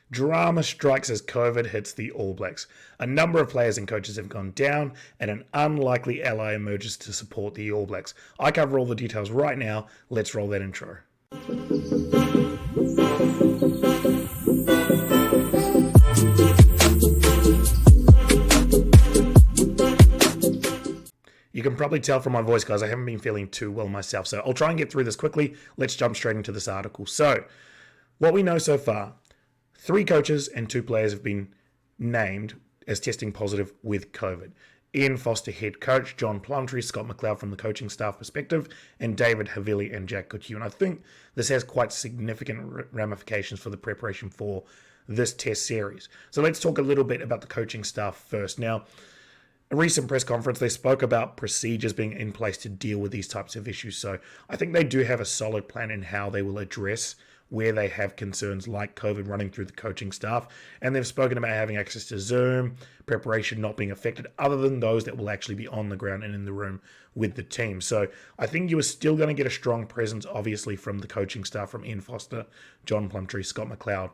Drama strikes as COVID hits the All Blacks. A number of players and coaches have gone down, and an unlikely ally emerges to support the All Blacks. I cover all the details right now. Let's roll that intro. You can probably tell from my voice, guys, I haven't been feeling too well myself, so I'll try and get through this quickly. Let's jump straight into this article. So, what we know so far, 3 coaches and 2 players have been named as testing positive with COVID. Ian Foster, head coach, John Plumtree, Scott McLeod from the coaching staff perspective, and David Havili and Jack Goodhue. And I think this has quite significant ramifications for the preparation for this test series. So let's talk a little bit about the coaching staff first. Now, a recent press conference, they spoke about procedures being in place to deal with these types of issues. So I think they do have a solid plan in how they will address where they have concerns like COVID running through the coaching staff. And they've spoken about having access to Zoom, preparation not being affected, other than those that will actually be on the ground and in the room with the team. So I think you are still going to get a strong presence, obviously, from the coaching staff, from Ian Foster, John Plumtree, Scott McLeod.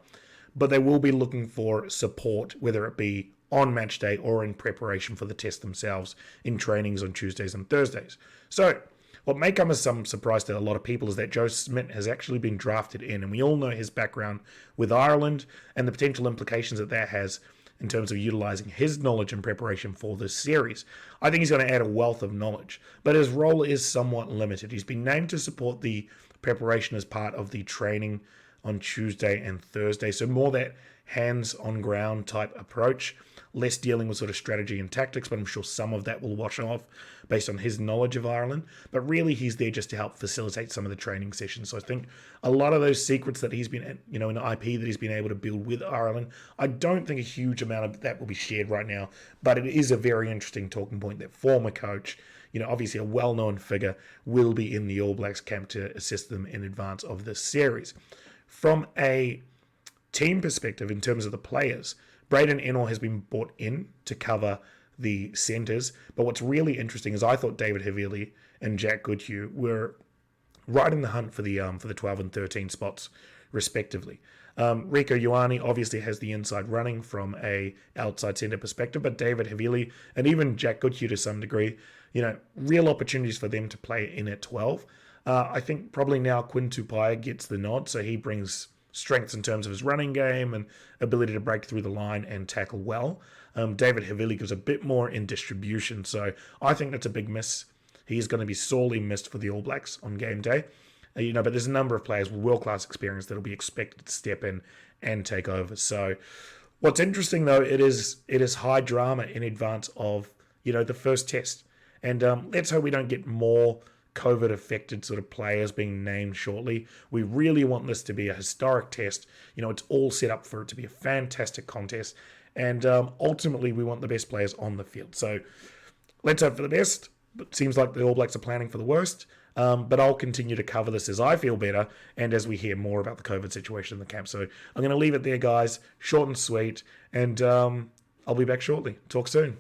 But they will be looking for support, whether it be on match day or in preparation for the test themselves in trainings on Tuesdays and Thursdays. So what may come as some surprise to a lot of people is that Joe Schmidt has actually been drafted in, and we all know his background with Ireland and the potential implications that has in terms of utilizing his knowledge and preparation for this series. I think he's going to add a wealth of knowledge, but his role is somewhat limited. He's been named to support the preparation as part of the training on Tuesday and Thursday, so more that hands-on-ground type approach, less dealing with sort of strategy and tactics, but I'm sure some of that will wash off based on his knowledge of Ireland. But really, he's there just to help facilitate some of the training sessions. So I think a lot of those secrets that he's been, in IP that he's been able to build with Ireland, I don't think a huge amount of that will be shared right now, but it is a very interesting talking point that former coach, obviously a well-known figure, will be in the All Blacks camp to assist them in advance of this series. From a team perspective, in terms of the players, Braden Ennor has been brought in to cover the centres. But what's really interesting is I thought David Havili and Jack Goodhue were right in the hunt for the 12 and 13 spots, respectively. Rieko Ioane obviously has the inside running from a outside centre perspective, but David Havili and even Jack Goodhue to some degree, real opportunities for them to play in at 12. I think probably now Quinn Tupaia gets the nod, so he brings strengths in terms of his running game and ability to break through the line and tackle well. David Havili gives a bit more in distribution, so I think that's a big miss. He's going to be sorely missed for the All Blacks on game day. But there's a number of players with world-class experience that will be expected to step in and take over. So what's interesting, though, it is high drama in advance of, the first test. And let's hope we don't get more COVID-affected sort of players being named shortly. We really want this to be a historic test. It's all set up for it to be a fantastic contest. And ultimately, we want the best players on the field. So let's hope for the best. It seems like the All Blacks are planning for the worst. But I'll continue to cover this as I feel better and as we hear more about the COVID situation in the camp. So I'm going to leave it there, guys. Short and sweet. And I'll be back shortly. Talk soon.